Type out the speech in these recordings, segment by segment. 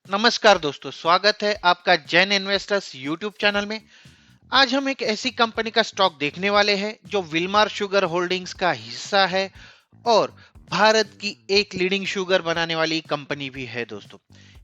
नमस्कार दोस्तों, स्वागत है आपका जैन इन्वेस्टर्स यूट्यूब चैनल में। आज हम एक ऐसी कंपनी का स्टॉक देखने वाले हैं जो विलमार शुगर होल्डिंग्स का हिस्सा है और भारत की एक लीडिंग शुगर बनाने वाली कंपनी भी है दोस्तों।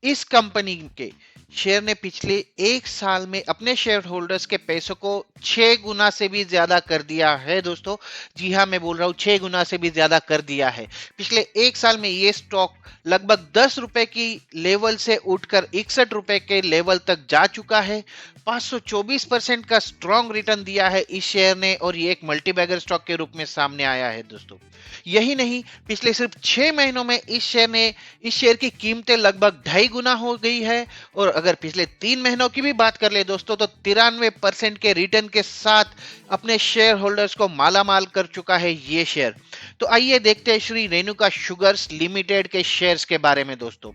इस कंपनी के शेयर ने पिछले एक साल में अपने शेयर होल्डर्स के पैसों को 6 गुना से भी ज्यादा कर दिया है दोस्तों। जी हाँ, मैं बोल रहा हूँ 6 गुना से भी ज्यादा कर दिया है। पिछले एक साल में ये स्टॉक लगभग 10 रुपए की लेवल से उठकर 61 रुपए के लेवल तक जा चुका है। 524% का स्ट्रॉन्ग रिटर्न दिया है इस शेयर ने और ये एक मल्टीबैगर स्टॉक के रूप में सामने आया है दोस्तों। यही नहीं, पिछले सिर्फ 6 महीनों में इस शेयर की कीमतें लगभग 2.5 गुना हो गई है। और अगर पिछले 3 महीनों की भी बात कर ले दोस्तों, तो 93% के रिटर्न के साथ अपने शेयर होल्डर्स को मालामाल कर चुका है ये शेयर। तो आइए देखते हैं श्री रेणुका शुगर्स लिमिटेड के शेयर्स के बारे में दोस्तों।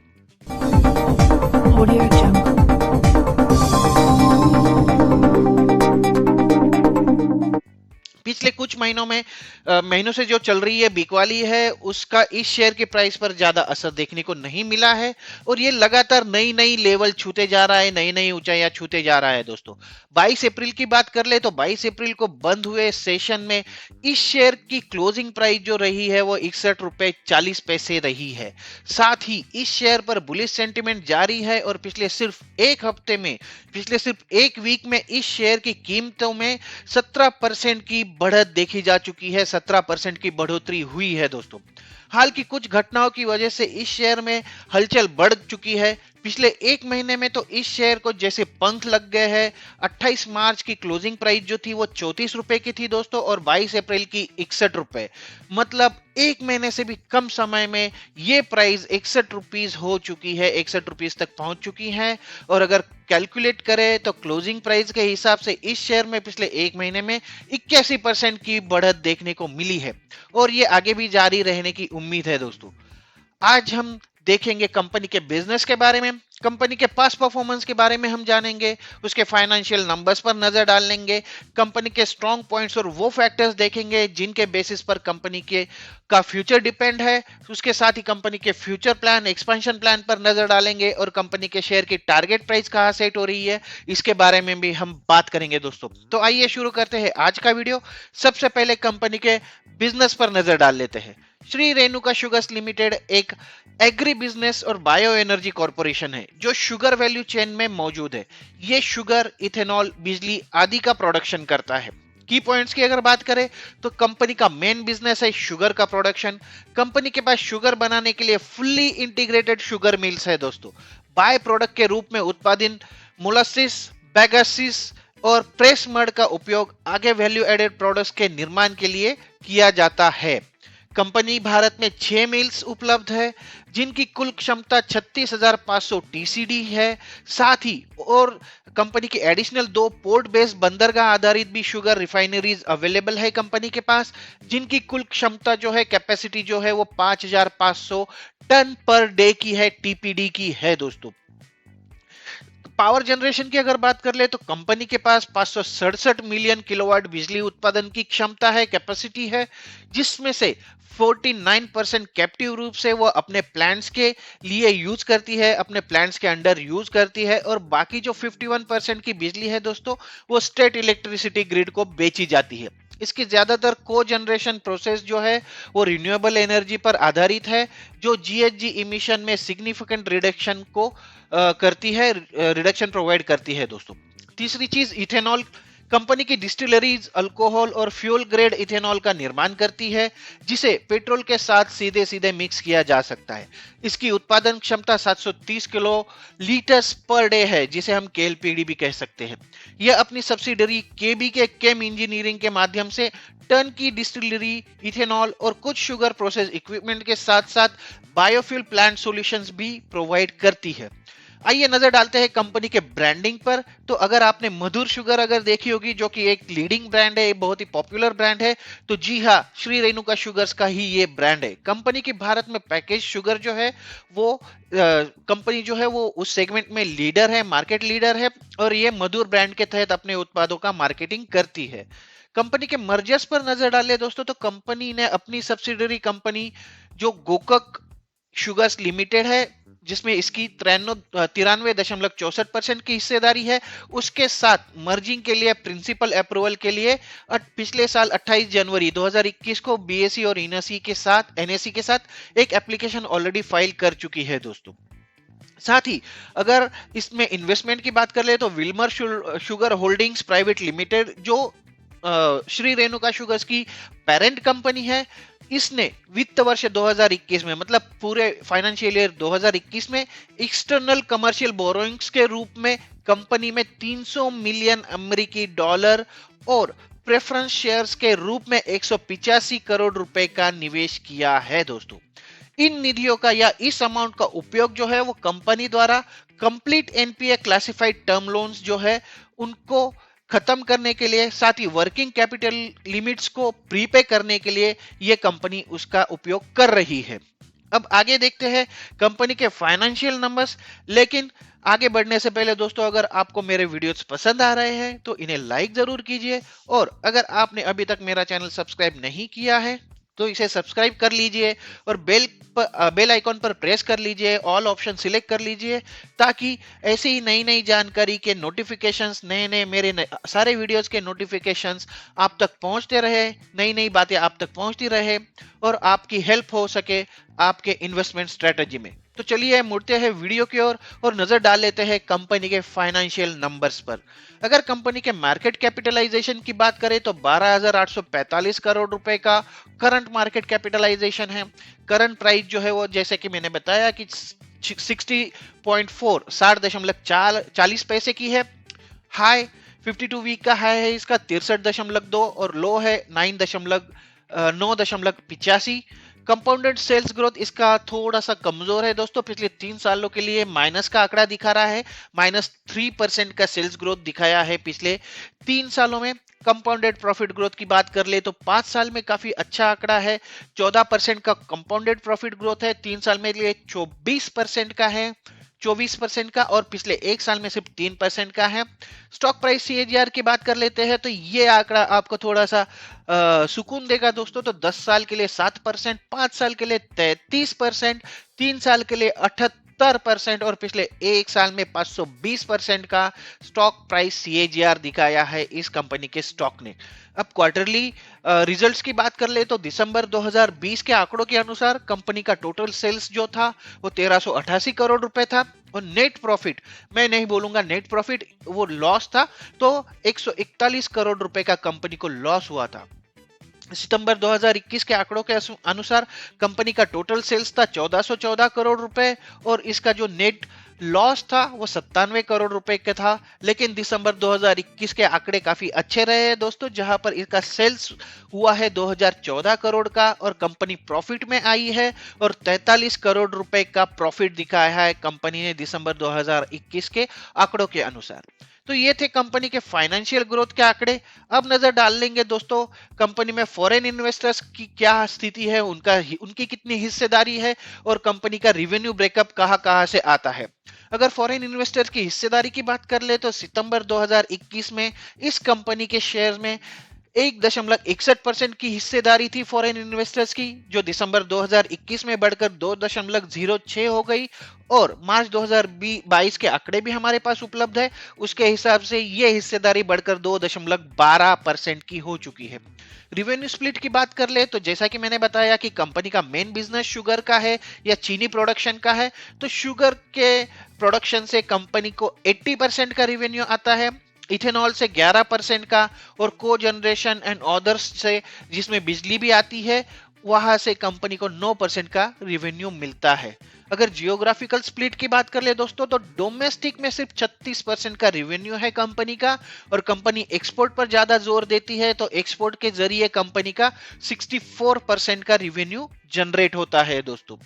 Audio Jungle. पिछले कुछ महीनों से जो चल रही है बिकवाली है, उसका इस शेयर के प्राइस पर ज्यादा असर देखने को नहीं मिला है और ये लगातार नई नई लेवल छूते जा रहा है, नई नई ऊंचाइयां छूते जा रहा है दोस्तों। 22 अप्रैल की बात कर ले तो 22 अप्रैल को बंद हुए सेशन में इस शेयर की क्लोजिंग प्राइस जो रही है वो 61 रुपए 40 पैसे रही है। साथ ही इस शेयर पर बुलिश सेंटिमेंट जारी है और पिछले सिर्फ एक वीक में इस शेयर की कीमतों में 17% की बढ़त देखी जा चुकी है। 17% की बढ़ोतरी हुई है दोस्तों। हाल की कुछ घटनाओं की वजह से इस शेयर में हलचल बढ़ चुकी है। पिछले एक महीने में तो इस शेयर को जैसे पंख लग गए हैं। 28 मार्च की क्लोजिंग प्राइस जो थी वो 34 रुपए की थी दोस्तों और 22 अप्रैल की 61 रुपए। मतलब एक महीने से भी कम समय में ये प्राइस 61 रुपीज हो चुकी है, 61 रुपीज तक पहुंच चुकी है। और अगर कैलकुलेट करें तो क्लोजिंग प्राइस के हिसाब से इस शेयर में पिछले एक महीने में 81% की बढ़त देखने को मिली है और ये आगे भी जारी रहने की उम्मीद है दोस्तों। आज हम देखेंगे कंपनी के बिजनेस के बारे में, कंपनी के पास्ट परफॉर्मेंस के बारे में हम जानेंगे, उसके फाइनेंशियल नंबर्स पर नजर डालेंगे, कंपनी के स्ट्रॉन्ग पॉइंट्स और वो फैक्टर्स देखेंगे जिनके बेसिस पर कंपनी के का फ्यूचर डिपेंड है। उसके साथ ही कंपनी के फ्यूचर प्लान, एक्सपेंशन प्लान पर नजर डालेंगे और कंपनी के शेयर की टारगेट प्राइस कहां सेट हो रही है इसके बारे में भी हम बात करेंगे दोस्तों। तो आइए शुरू करते हैं आज का वीडियो। सबसे पहले कंपनी के बिजनेस पर नजर डाल लेते हैं। श्री रेणुका शुगर्स लिमिटेड एक एग्री बिजनेस और बायो एनर्जी कॉरपोरेशन है जो शुगर वैल्यू चेन में मौजूद है। ये शुगर, इथेनॉल, बिजली आदि का प्रोडक्शन करता है। की पॉइंट्स की अगर बात करें तो कंपनी का मेन बिजनेस है शुगर का प्रोडक्शन। कंपनी के पास शुगर बनाने के लिए फुल्ली इंटीग्रेटेड शुगर मिल्स है दोस्तों। बाय प्रोडक्ट के रूप में उत्पादित मोलासिस, बैगासिस और प्रेस मड का उपयोग आगे वैल्यू एडेड प्रोडक्ट्स के निर्माण के लिए किया जाता है। कंपनी भारत में 6 मिल्स उपलब्ध है जिनकी कुल क्षमता 36,500 टीसीडी है। साथ ही और कंपनी की एडिशनल 2 पोर्ट बेस्ड बंदरगाह आधारित भी शुगर रिफाइनरीज अवेलेबल है कंपनी के पास, जिनकी कुल क्षमता जो है, कैपेसिटी जो है वो 5,500 टन पर डे की है, टीपीडी की है दोस्तों। पावर जनरेशन की अगर बात कर ले तो कंपनी के पास 567 मिलियन किलोवाट बिजली उत्पादन की क्षमता है, कैपेसिटी है, जिसमें से 49% कैप्टिव रूप से वो अपने प्लांट्स के लिए यूज करती है, अपने प्लांट्स के अंडर यूज करती है और बाकी जो 51% की बिजली है दोस्तों वो स्टेट इलेक्ट्रिसिटी ग्रिड को बेची जाती है। इसकी ज्यादातर को जनरेशन प्रोसेस जो है वो रिन्यूएबल एनर्जी पर आधारित है जो जीएचजी इमिशन में सिग्निफिकेंट रिडक्शन को करती है, रिडक्शन प्रोवाइड करती है दोस्तों। तीसरी चीज, इथेनॉल। कंपनी की डिस्टिलरीज अल्कोहल और फ्यूल ग्रेड इथेनॉल का निर्माण करती है जिसे पेट्रोल के साथ सीधे सीधे मिक्स किया जा सकता है। इसकी उत्पादन क्षमता 730 किलो लीटर्स पर डे है जिसे हम केएलपीडी भी कह सकते हैं। यह अपनी सब्सिडरी केबी के केम इंजीनियरिंग के माध्यम से टन की डिस्टिलरी, इथेनॉल और कुछ शुगर प्रोसेस इक्विपमेंट के साथ साथ बायोफ्यूल प्लांट सॉल्यूशंस भी प्रोवाइड करती है। आइए नजर डालते हैं कंपनी के ब्रांडिंग पर। तो अगर आपने मधुर शुगर अगर देखी होगी जो कि एक लीडिंग ब्रांड है, बहुत ही पॉपुलर ब्रांड है, तो जी हाँ, श्री रेणुका शुगर्स का ही ये ब्रांड है। कंपनी की भारत में पैकेज शुगर जो है वो कंपनी जो है वो उस सेगमेंट में लीडर है, मार्केट लीडर है और ये मधुर ब्रांड के तहत अपने उत्पादों का मार्केटिंग करती है। कंपनी के मर्जर्स पर नजर डाले दोस्तों तो कंपनी ने अपनी सब्सिडरी कंपनी जो गोकक शुगर्स लिमिटेड है जिसमें इसकी 93.64% की हिस्सेदारी है। उसके साथ मर्जिंग के लिए प्रिंसिपल अप्रूवल के लिए पिछले साल 28 जनवरी 2021 को बीएसई और एनएसई के साथ एक एप्लीकेशन ऑलरेडी फाइल कर चुकी है दोस्तों। साथ ही अगर इसमें इन्वेस्टमेंट की बात कर ले तो Wilmer sugar holdings private limited जो श्री रेणुका शुगर्स की पेरेंट कंपनी है, इसने वित्त वर्ष 2021 में मतलब पूरे फाइनेंशियल ईयर 2021 में एक्सटर्नल कमर्शियल बोरोइंग्स के रूप में कंपनी में 300 मिलियन अमेरिकी डॉलर और प्रेफरेंस शेयर्स के रूप में 185 करोड़ रुपए का निवेश किया है दोस्तों। इन निधियों का या इस अमाउंट का उपयोग जो है वो कंपनी द्वारा complete NPA classified term loans जो है उनको खत्म करने के लिए, साथ ही वर्किंग कैपिटल लिमिट्स को प्रीपे करने के लिए ये कंपनी उसका उपयोग कर रही है। अब आगे देखते हैं कंपनी के फाइनेंशियल नंबर्स। लेकिन आगे बढ़ने से पहले दोस्तों, अगर आपको मेरे वीडियोस पसंद आ रहे हैं तो इन्हें लाइक जरूर कीजिए, और अगर आपने अभी तक मेरा चैनल सब्सक्राइब नहीं किया है तो इसे सब्सक्राइब कर लीजिए और बेल आइकॉन पर प्रेस कर लीजिए, ऑल ऑप्शन सिलेक्ट कर लीजिए, ताकि ऐसी ही नई नई जानकारी के नोटिफिकेशंस, मेरे सारे वीडियोस के नोटिफिकेशंस आप तक पहुंचते रहे, नई नई बातें आप तक पहुंचती रहे और आपकी हेल्प हो सके आपके इन्वेस्टमेंट स्ट्रेटजी में। तो चलिए मुड़ते हैं वीडियो की ओर और नजर डाल लेते हैं कंपनी के फाइनेंशियल नंबर्स पर। अगर कंपनी के मार्केट कैपिटलाइजेशन की बात करें तो 12,845 करोड़ रुपए का करंट मार्केट कैपिटलाइजेशन है। करंट प्राइस जो है वो जैसे कि मैंने बताया कि 60.40 पैसे की है। हाई 52 वीक का हाई है इसका 63.2 और लो है 9.85। कंपाउंडेड सेल्स ग्रोथ इसका थोड़ा सा कमजोर है दोस्तों, पिछले 3 सालों के लिए माइनस का आंकड़ा दिखा रहा है, -3% का सेल्स ग्रोथ दिखाया है पिछले 3 सालों में। कंपाउंडेड प्रॉफिट ग्रोथ की बात कर ले तो 5 साल में काफी अच्छा आंकड़ा है, 14% का कंपाउंडेड प्रॉफिट ग्रोथ है, 3 साल में लिए 24% का है, 24% का, और पिछले 1 साल में सिर्फ 3% का है। स्टॉक प्राइस सीएजीआर की बात कर लेते हैं तो ये आंकड़ा आपको थोड़ा सा सुकून देगा दोस्तों। तो 10 साल के लिए 7%, 5 साल के लिए 33%, 3 साल के लिए 78% और पिछले 1 साल में 520% का स्टॉक प्राइस सीएजीआर दिखाया है इस कंपनी के स्टॉक ने। अब क्वार्टरली रिजल्ट्स की बात कर ले तो दिसंबर 2020 के आंकड़ों के अनुसार कंपनी का टोटल सेल्स जो था वो 1388 करोड़ रुपए था, और नेट प्रॉफिट, मैं नहीं बोलूंगा नेट प्रॉफिट, वो लॉस था, तो 141 करोड़ रुपए का कंपनी को लॉस हुआ था। सितंबर 2021 के आंकड़ों के अनुसार कंपनी का टोटल सेल्स था 1414 करोड़ रुपए और इसका जो नेट लॉस था वो 97 करोड़ रुपए का था। लेकिन दिसंबर 2021 के आंकड़े काफी अच्छे रहे हैं दोस्तों, जहां पर इसका सेल्स हुआ है 2014 करोड़ का और कंपनी प्रॉफिट में आई है और 43 करोड़ रुपए का प्रॉफिट दिखाया है कंपनी ने दिसंबर 2021 के आंकड़ों के अनुसार। तो ये थे कंपनी के फाइनेंशियल ग्रोथ के आंकड़े। अब नजर डाल लेंगे दोस्तों कंपनी में फॉरेन इन्वेस्टर्स की क्या स्थिति है, उनकी कितनी हिस्सेदारी है और कंपनी का रेवेन्यू ब्रेकअप कहां से आता है। अगर फॉरेन इन्वेस्टर्स की हिस्सेदारी की बात कर ले तो सितंबर 2021 में इस कंपनी के शेयर में 1.61% की हिस्सेदारी थी फॉरेन इन्वेस्टर्स की, जो दिसंबर 2021 में बढ़कर 2.06 हो गई, और मार्च 2022 के आंकड़े भी हमारे पास उपलब्ध है, उसके हिसाब से ये हिस्सेदारी बढ़कर 2.12% की हो चुकी है। रिवेन्यू स्प्लिट की बात कर ले तो जैसा कि मैंने बताया कि कंपनी का मेन बिजनेस शुगर का है या चीनी प्रोडक्शन का है, तो शुगर के प्रोडक्शन से कंपनी को 80% का रिवेन्यू आता है, इथेनॉल से 11% का, और को जनरेशन एंड अदर्स से जिसमें बिजली भी आती है वहां से कंपनी को 9% का रिवेन्यू मिलता है। अगर जियोग्राफिकल स्प्लिट की बात कर ले दोस्तों तो डोमेस्टिक में सिर्फ 36% का रिवेन्यू है कंपनी का, और कंपनी एक्सपोर्ट पर ज्यादा जोर देती है, तो एक्सपोर्ट के जरिए कंपनी का 64% का रिवेन्यू जनरेट होता है दोस्तों।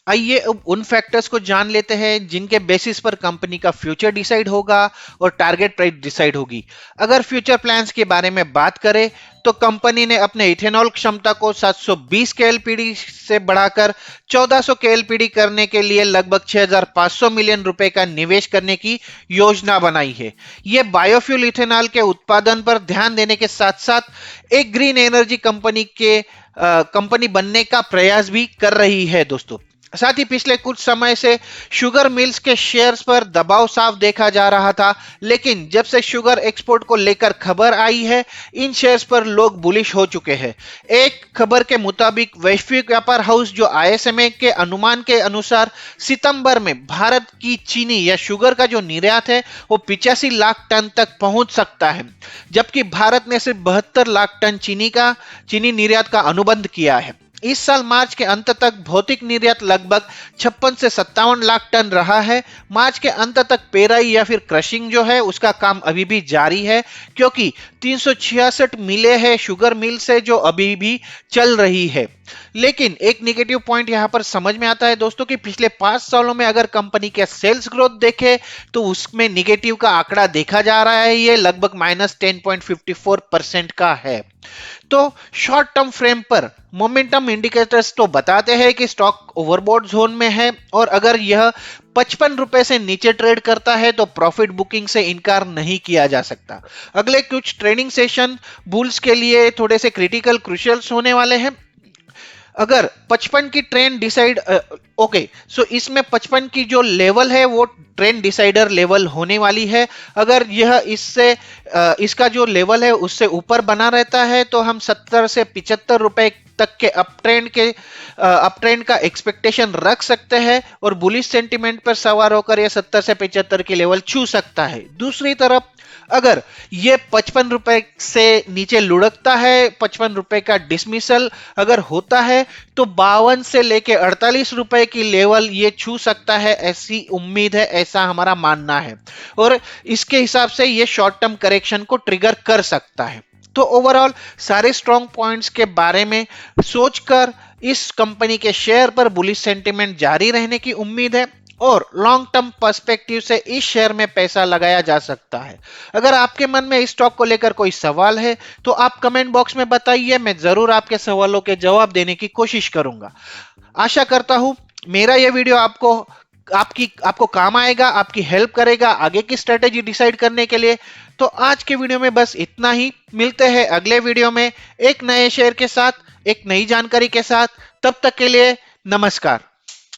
आइए अब उन फैक्टर्स को जान लेते हैं जिनके बेसिस पर कंपनी का फ्यूचर डिसाइड होगा और टारगेट प्राइस डिसाइड होगी। अगर फ्यूचर प्लान्स के बारे में बात करें तो कंपनी ने अपने इथेनॉल क्षमता को 720 केएलपीडी से बढ़ाकर 1400 केएलपीडी करने के लिए लगभग 6500 मिलियन रुपए का निवेश करने की योजना बनाई है। यह बायोफ्यूल इथेनॉल के उत्पादन पर ध्यान देने के साथ साथ एक ग्रीन एनर्जी कंपनी बनने का प्रयास भी कर रही है दोस्तों। साथ ही पिछले कुछ समय से शुगर मिल्स के शेयर्स पर दबाव साफ देखा जा रहा था, लेकिन जब से शुगर एक्सपोर्ट को लेकर खबर आई है, इन शेयर्स पर लोग बुलिश हो चुके हैं। एक खबर के मुताबिक वैश्विक व्यापार हाउस जो आईएसएमए के अनुमान के अनुसार सितंबर में भारत की चीनी या शुगर का जो निर्यात है वो 85 लाख टन तक पहुंच सकता है, जबकि भारत ने सिर्फ 72 लाख टन चीनी निर्यात का अनुबंध किया है। इस साल मार्च के अंत तक भौतिक निर्यात लगभग 56 से 57 लाख टन रहा है। मार्च के अंत तक पेराई या फिर क्रशिंग जो है उसका काम अभी भी जारी है, क्योंकि 366 मिले हैं शुगर मिल से जो अभी भी चल रही है। लेकिन एक नेगेटिव पॉइंट यहां पर समझ में आता है दोस्तों कि पिछले 5 सालों में अगर कंपनी के सेल्स ग्रोथ देखे तो उसमें निगेटिव का आंकड़ा देखा जा रहा है, ये लगभग -10.54% का है। तो शॉर्ट टर्म फ्रेम पर मोमेंटम इंडिकेटर्स तो बताते हैं कि स्टॉक ओवरबॉट जोन में है, और अगर यह 55 रुपए से नीचे ट्रेड करता है तो प्रॉफिट बुकिंग से इनकार नहीं किया जा सकता। अगले कुछ ट्रेडिंग सेशन बुल्स के लिए थोड़े से क्रिटिकल क्रूशियल्स होने वाले हैं। अगर 55 की ट्रेंड डिसाइड सो इसमें 55 की जो लेवल है वो ट्रेंड डिसाइडर लेवल होने वाली है। अगर यह इसका जो लेवल है उससे ऊपर बना रहता है तो हम 70 से 75 रुपए तक के अपट्रेंड का एक्सपेक्टेशन रख सकते हैं, और बुलिश सेंटिमेंट पर सवार होकर यह 70 से 75 की लेवल छू सकता है। दूसरी तरफ अगर ये 55 रुपए से नीचे लुढ़कता है, 55 रुपए का डिसमिसल अगर होता है तो 52 से लेके 48 रुपए की लेवल ये छू सकता है, ऐसी उम्मीद है, ऐसा हमारा मानना है, और इसके हिसाब से ये शॉर्ट टर्म करेक्शन को ट्रिगर कर सकता है। तो ओवरऑल सारे स्ट्रॉन्ग पॉइंट्स के बारे में सोचकर इस कंपनी के शेयर पर बुलिश सेंटिमेंट जारी रहने की उम्मीद है, और लॉन्ग टर्म पर्सपेक्टिव से इस शेयर में पैसा लगाया जा सकता है। अगर आपके मन में इस स्टॉक को लेकर कोई सवाल है तो आप कमेंट बॉक्स में बताइए, मैं जरूर आपके सवालों के जवाब देने की कोशिश करूंगा। आशा करता हूं मेरा यह वीडियो आपको काम आएगा, आपकी हेल्प करेगा आगे की स्ट्रेटेजी डिसाइड करने के लिए। तो आज के वीडियो में बस इतना ही। मिलते हैं अगले वीडियो में एक नए शेयर के साथ, एक नई जानकारी के साथ। तब तक के लिए नमस्कार।